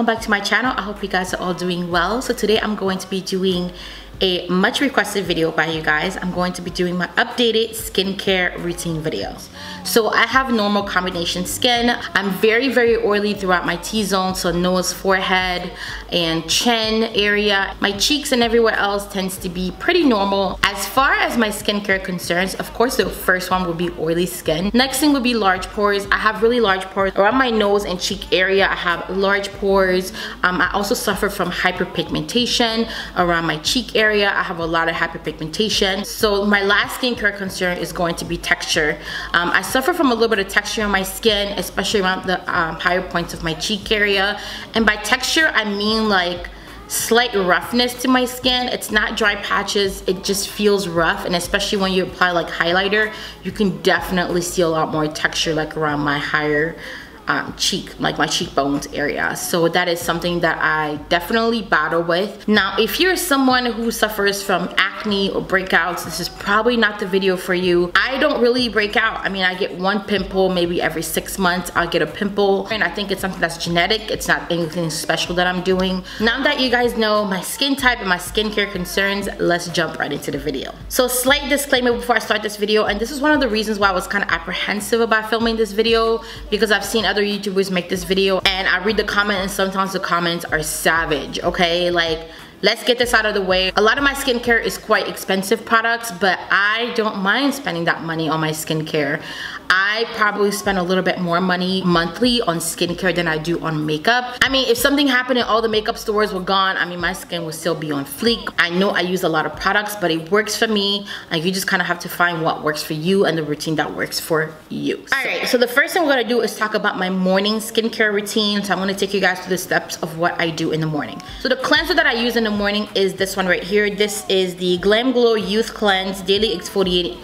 back to my channel. I hope you guys are all doing well. So today I'm going to be doing a much requested video by you guys. I'm going to be doing my updated skincare routine videos. So I have normal combination skin. I'm very oily throughout my T-zone, so nose, forehead, and chin area. My cheeks and everywhere else tends to be pretty normal. As far as my skincare concerns, of course the first one would be oily skin. Next thing would be large pores. I have really large pores around my nose and cheek area. I have large pores. I also suffer from hyperpigmentation around my cheek area. I have a lot of hyperpigmentation. So my last skincare concern is going to be texture. I suffer from a little bit of texture on my skin, especially around the higher points of my cheek area. And by texture, I mean like slight roughness to my skin. It's not dry patches, it just feels rough, and especially when you apply like highlighter, you can definitely see a lot more texture like around my higher cheek, like my cheekbones area. So that is something that I definitely battle with. Now, if you're someone who suffers from acne or breakouts, this is probably not the video for you. I don't really break out. I mean, I get one pimple maybe every 6 months. I'll get a pimple, and I think it's something that's genetic. It's not anything special that I'm doing. Now that you guys know my skin type and my skincare concerns, let's jump right into the video. So slight disclaimer before I start this video, and this is one of the reasons why I was kind of apprehensive about filming this video, because I've seen other YouTubers make this video and I read the comments, and sometimes the comments are savage, okay? Like, let's get this out of the way. A lot of my skincare is quite expensive products, but I don't mind spending that money on my skincare. I probably spend a little bit more money monthly on skincare than I do on makeup. I mean, if something happened and all the makeup stores were gone, I mean, my skin would still be on fleek. I know I use a lot of products, but it works for me. Like, you just kind of have to find what works for you and the routine that works for you. All right, so the first thing we're gonna do is talk about my morning skincare routine. So I'm gonna take you guys through the steps of what I do in the morning. So the cleanser that I use in the morning is this one right here. This is the Glam Glow Youth Cleanse Daily Exfoliating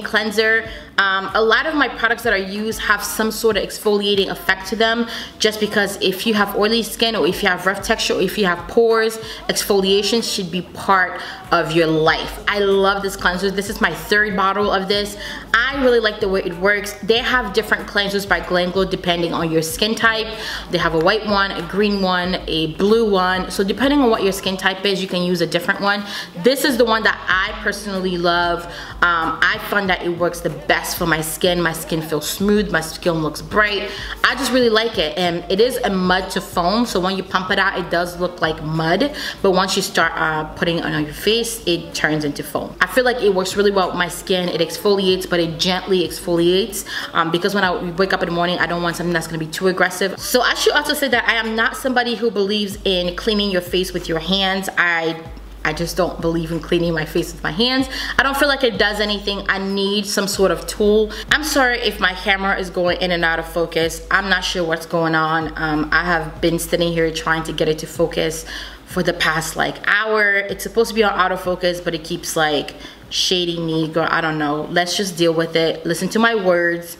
Cleanser. A lot of my products that I use have some sort of exfoliating effect to them, just because if you have oily skin, or if you have rough texture, or if you have pores, exfoliation should be part of your life. I love this cleanser. This is my third bottle of this. I really like the way it works. They have different cleansers by Glam Glow depending on your skin type. They have a white one, a green one, a blue one. So depending on what your skin type is, you can use a different one. This is the one that I personally love. I find that it works the best for my skin. My skin feels smooth, my skin looks bright. I just really like it, and it is a mud to foam, so when you pump it out, it does look like mud, but once you start putting it on your face, it turns into foam. I feel like it works really well with my skin. It exfoliates, but it gently exfoliates, because when I wake up in the morning, I don't want something that's gonna be too aggressive. So I should also say that I am not somebody who believes in cleaning your face with your hands. I just don't believe in cleaning my face with my hands. I don't feel like it does anything. I need some sort of tool. I'm sorry if my camera is going in and out of focus. I'm not sure what's going on. I have been sitting here trying to get it to focus for the past like hour. It's supposed to be on autofocus, but it keeps like shading me. Girl, I don't know. Let's just deal with it. Listen to my words.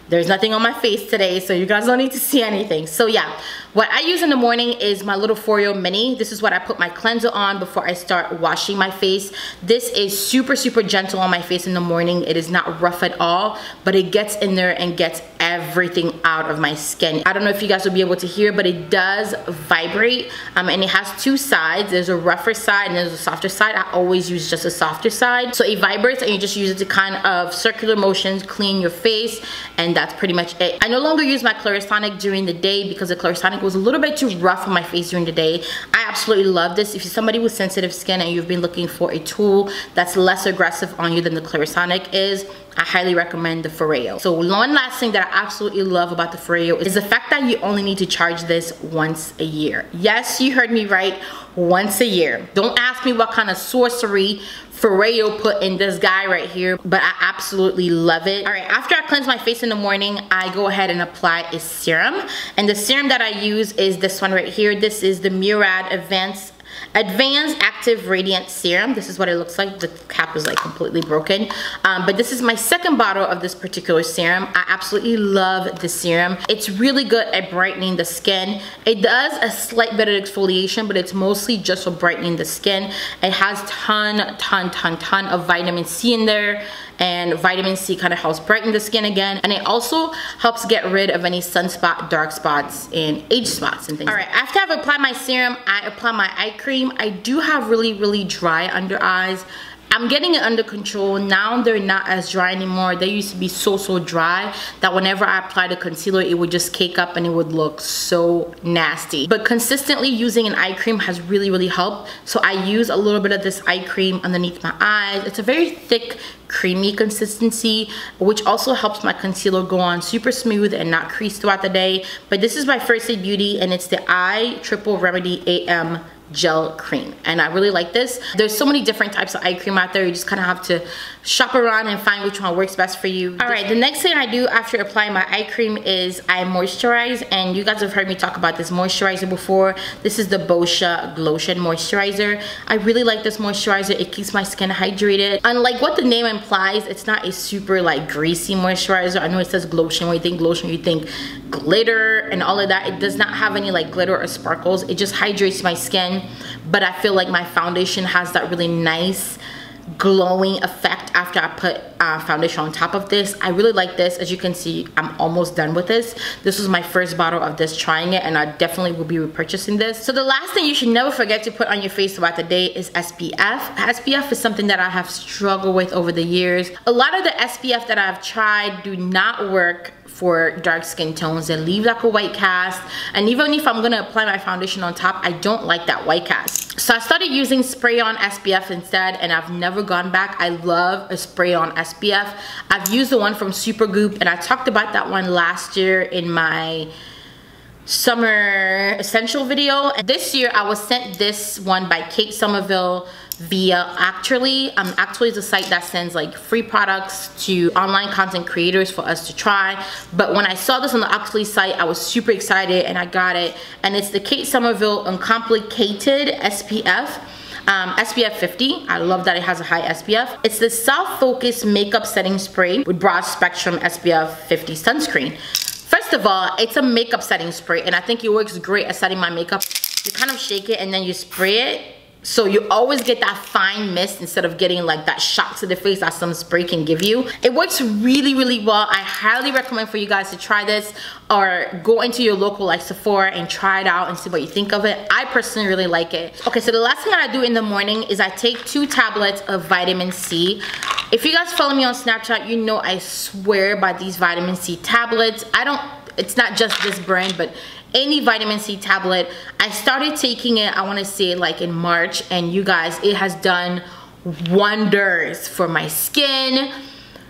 There's nothing on my face today, so you guys don't need to see anything. So yeah, what I use in the morning is my little Foreo Mini. This is what I put my cleanser on before I start washing my face. This is super gentle on my face in the morning. It is not rough at all, but it gets in there and gets everything out of my skin. I don't know if you guys will be able to hear, but it does vibrate, and it has two sides. There's a rougher side and there's a softer side. I always use just a softer side. So it vibrates, and you just use it to kind of circular motions clean your face, and that's pretty much it. I no longer use my Clarisonic during the day because the Clarisonic was a little bit too rough on my face during the day. I absolutely love this. If you're somebody with sensitive skin and you've been looking for a tool that's less aggressive on you than the Clarisonic is, I highly recommend the Foreo. So one last thing that I absolutely love about the Foreo is the fact that you only need to charge this once a year. Yes, you heard me right, once a year. Don't ask me what kind of sorcery Foreo put in this guy right here, but I absolutely love it. All right, after I cleanse my face in the morning, I go ahead and apply a serum. And the serum that I use is this one right here. This is the Murad Advanced Active Radiant Serum. This is what it looks like. The cap is like completely broken. But this is my second bottle of this particular serum. I absolutely love this serum. It's really good at brightening the skin. It does a slight bit of exfoliation, but it's mostly just for brightening the skin. It has ton of vitamin C in there. and vitamin C kind of helps brighten the skin again, and it also helps get rid of any sunspot, dark spots, and age spots and things. All right, after I've applied my serum, I apply my eye cream. I do have really dry under eyes. I'm getting it under control. Now they're not as dry anymore. They used to be so dry that whenever I applied a concealer, it would just cake up and it would look so nasty. But consistently using an eye cream has really helped. So I use a little bit of this eye cream underneath my eyes. It's a very thick, creamy consistency, which also helps my concealer go on super smooth and not crease throughout the day. But this is by First Aid Beauty, and it's the Eye Triple Remedy AM gel cream, and I really like this. There's so many different types of eye cream out there. You just kind of have to shop around and find which one works best for you. All right, the next thing I do after applying my eye cream is I moisturize, and you guys have heard me talk about this moisturizer before. This is the Boscia Glotion moisturizer. I really like this moisturizer. It keeps my skin hydrated. Unlike what the name implies, it's not a super like greasy moisturizer. I know it says glotion. When you think glotion, you think glitter and all of that. It does not have any like glitter or sparkles. It just hydrates my skin. But I feel like my foundation has that really nice glowing effect after I put foundation on top of this. I really like this. As you can see, I'm almost done with this. This was my first bottle of this, trying it, and I definitely will be repurchasing this. So the last thing you should never forget to put on your face throughout the day is SPF. SPF is something that I have struggled with over the years. A lot of the SPF that I've tried do not work for dark skin tones. They leave like a white cast, and even if I'm gonna apply my foundation on top, I don't like that white cast. So I started using spray on SPF instead, and I've never gone back. I love a spray on SPF. I've used the one from Supergoop, and I talked about that one last year in my summer essential video. This year I was sent this one by Kate Somerville via Actually. Actually is a site that sends like free products to online content creators for us to try. But when I saw this on the Actually site, I was super excited and I got it. And it's the Kate Somerville Uncomplicated SPF. SPF 50. I love that it has a high SPF. It's the Soft Focus Makeup Setting Spray with Broad Spectrum SPF 50 Sunscreen. First of all, it's a makeup setting spray, and I think it works great at setting my makeup. You kind of shake it and then you spray it, so you always get that fine mist instead of getting like that shock to the face that some spray can give you. It works really well. I highly recommend for you guys to try this, or go into your local like Sephora and try it out and see what you think of it. I personally really like it. Okay, so the last thing I do in the morning is I take 2 tablets of vitamin C. If you guys follow me on Snapchat, you know I swear by these vitamin C tablets. It's not just this brand, but any vitamin C tablet. I started taking it, I want to say like in March, and you guys, it has done wonders for my skin,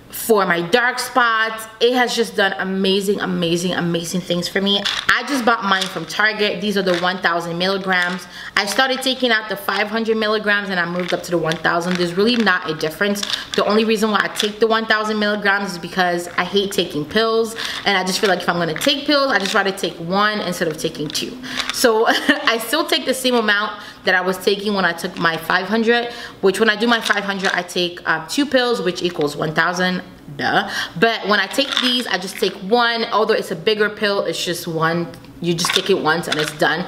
for my dark spots. It has just done amazing things for me. I just bought mine from Target. These are the 1000 milligrams. I started taking out the 500 milligrams and I moved up to the 1000. There's really not a difference. The only reason why I take the 1000 milligrams is because I hate taking pills, and I just feel like if I'm gonna take pills, I just rather take 1 instead of taking 2. So I still take the same amount that I was taking when I took my 500, which when I do my 500, I take 2 pills, which equals 1000. Duh. But when I take these, I just take 1. Although it's a bigger pill, it's just 1. You just take it once and it's done.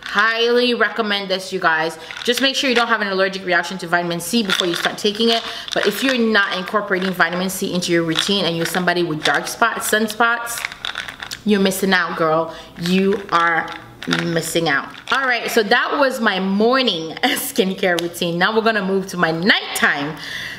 Highly recommend this, you guys. Just make sure you don't have an allergic reaction to vitamin C before you start taking it. But if you're not incorporating vitamin C into your routine and you're somebody with dark spots, sunspots, you're missing out, girl. You are missing out. All right, so that was my morning skincare routine. Now we're gonna move to my nighttime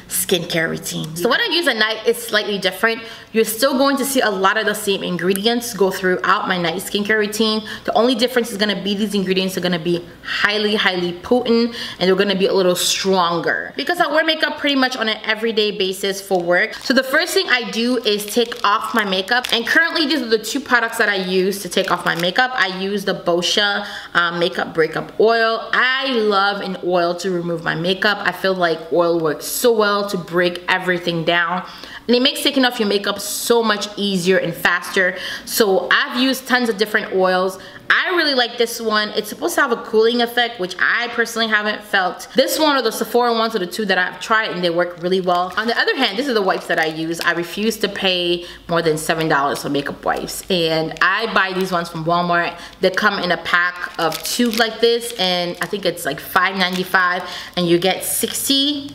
skincare routine. So what I use at night is slightly different. You're still going to see a lot of the same ingredients go throughout my night skincare routine. The only difference is gonna be these ingredients are gonna be highly potent, and they're gonna be a little stronger because I wear makeup pretty much on an everyday basis for work. So the first thing I do is take off my makeup, and currently these are the 2 products that I use to take off my makeup. I use the Boscia Makeup Breakup Oil. I love an oil to remove my makeup. I feel like oil works so well to break everything down, and it makes taking off your makeup so much easier and faster. So I've used tons of different oils. I really like this one. It's supposed to have a cooling effect, which I personally haven't felt. This one or the Sephora ones are the 2 that I've tried, and they work really well. On the other hand, these are the wipes that I use. I refuse to pay more than $7 for makeup wipes, and I buy these ones from Walmart. They come in a pack of 2 like this, and I think it's like $5.95, and you get 60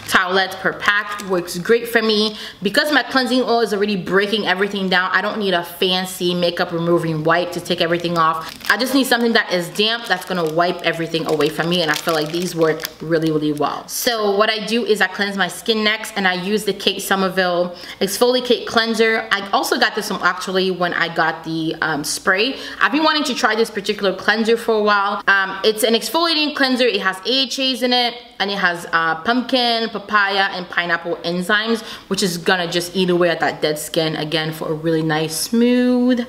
towelettes per pack. Works great for me. Because my cleansing oil is already breaking everything down, I don't need a fancy makeup removing wipe to take everything off. I just need something that is damp that's gonna wipe everything away from me, and I feel like these work really, really well. So what I do is I cleanse my skin next, and I use the Kate Somerville Exfoliate Cleanser. I also got this one actually when I got the spray. I've been wanting to try this particular cleanser for a while. It's an exfoliating cleanser. It has AHAs in it, and it has pumpkin, papaya, and pineapple enzymes, which is gonna just eat away at that dead skin again for a really nice smooth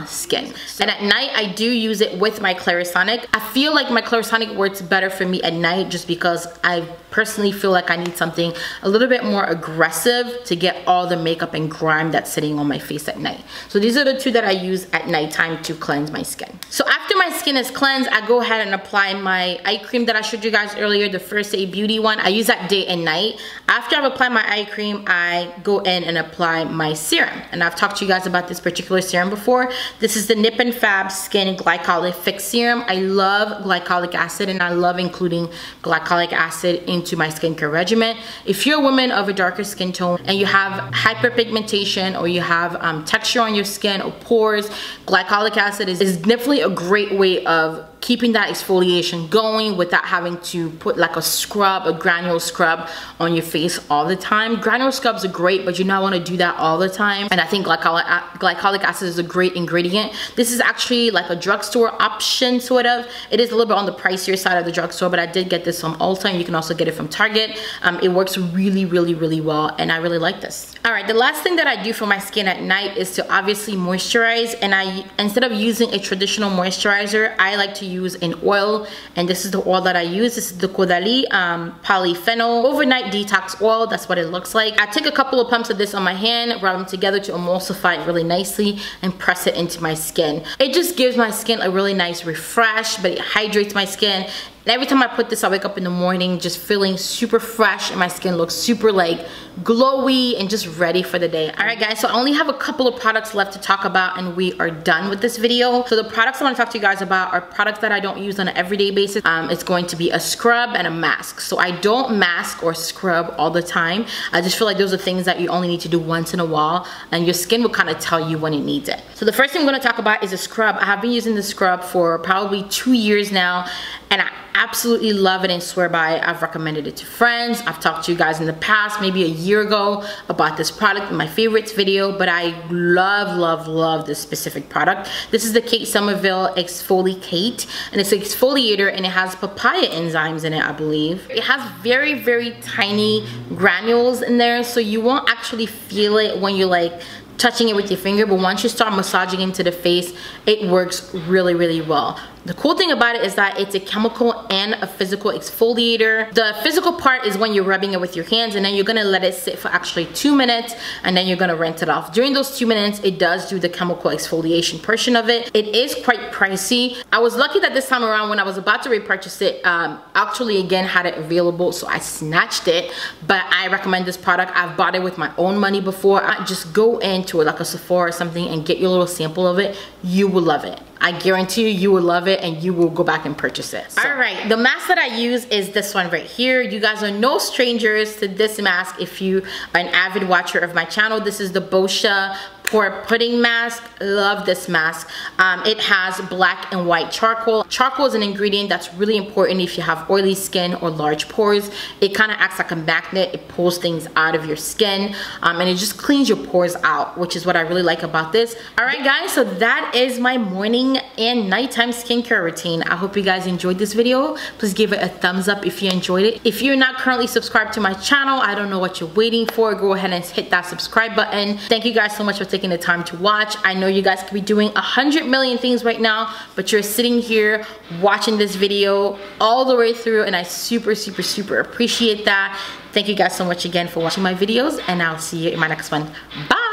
skin. And at night I do use it with my Clarisonic. I feel like my Clarisonic works better for me at night just because I personally feel like I need something a little bit more aggressive to get all the makeup and grime that's sitting on my face at night. So these are the two that I use at nighttime to cleanse my skin. So after my skin is cleansed, I go ahead and apply my eye cream that I showed you guys earlier, the First Aid Beauty one. I use that day and night. After I've applied my eye cream, I go in and apply my serum. And I've talked to you guys about this particular serum before. This is the Nip and Fab Skin Glycolic Fix Serum. I love glycolic acid, and I love including glycolic acid into my skincare regimen. If you're a woman of a darker skin tone and you have hyperpigmentation, or you have texture on your skin or pores, glycolic acid is definitely a great way of keeping that exfoliation going without having to put like a scrub, a granule scrub on your face all the time. Granule scrubs are great, but you don't want to do that all the time. And I think glycolic acid is a great ingredient. This is actually like a drugstore option, sort of. It is a little bit on the pricier side of the drugstore, but I did get this from Ulta, and you can also get it from Target. It works really, really, really well, and I really like this. All right, the last thing that I do for my skin at night is to obviously moisturize, and instead of using a traditional moisturizer, I like to use an oil, and this is the oil that I use. This is the Caudalie Polyphenol Overnight Detox Oil. That's what it looks like. I take a couple of pumps of this on my hand, rub them together to emulsify it really nicely, and press it into my skin. It just gives my skin a really nice refresh, but it hydrates my skin. And every time I put this, I wake up in the morning just feeling super fresh, and my skin looks super like glowy and just ready for the day. All right guys, so I only have a couple of products left to talk about, and we are done with this video. So the products I want to talk to you guys about are products that I don't use on an everyday basis. It's going to be a scrub and a mask. So I don't mask or scrub all the time. I just feel like those are things that you only need to do once in a while, and your skin will kind of tell you when it needs it. So the first thing I'm going to talk about is a scrub. I have been using this scrub for probably 2 years now, and I absolutely love it and swear by it. I've recommended it to friends. I've talked to you guys in the past, maybe a year ago, about this product in my favorites video, but I love, love, love this specific product. This is the Kate Somerville Exfoliate, and it's an exfoliator, and it has papaya enzymes in it, I believe. It has very, very tiny granules in there, so you won't actually feel it when you're like touching it with your finger, but once you start massaging into the face, it works really, really well. The cool thing about it is that it's a chemical and a physical exfoliator. The physical part is when you're rubbing it with your hands, and then you're gonna let it sit for actually 2 minutes, and then you're gonna rinse it off. During those 2 minutes, it does do the chemical exfoliation portion of it. It is quite pricey. I was lucky that this time around when I was about to repurchase it, actually again had it available, so I snatched it, but I recommend this product. I've bought it with my own money before. Just go into like a Sephora or something and get your little sample of it. You will love it. I guarantee you, you will love it, and you will go back and purchase it. So. All right, the mask that I use is this one right here. You guys are no strangers to this mask if you are an avid watcher of my channel. This is the Boscia Pore Pudding Mask. Love this mask. It has black and white charcoal. Charcoal is an ingredient that's really important if you have oily skin or large pores. It kind of acts like a magnet. It pulls things out of your skin, and it just cleans your pores out, which is what I really like about this. All right guys, so that is my morning and nighttime skincare routine. I hope you guys enjoyed this video. Please give it a thumbs up if you enjoyed it. If you're not currently subscribed to my channel, I don't know what you're waiting for. Go ahead and hit that subscribe button. Thank you guys so much for taking the time to watch. I know you guys could be doing 100 million things right now, but you're sitting here watching this video all the way through, and I super, super, super appreciate that. Thank you guys so much again for watching my videos, and I'll see you in my next one. Bye!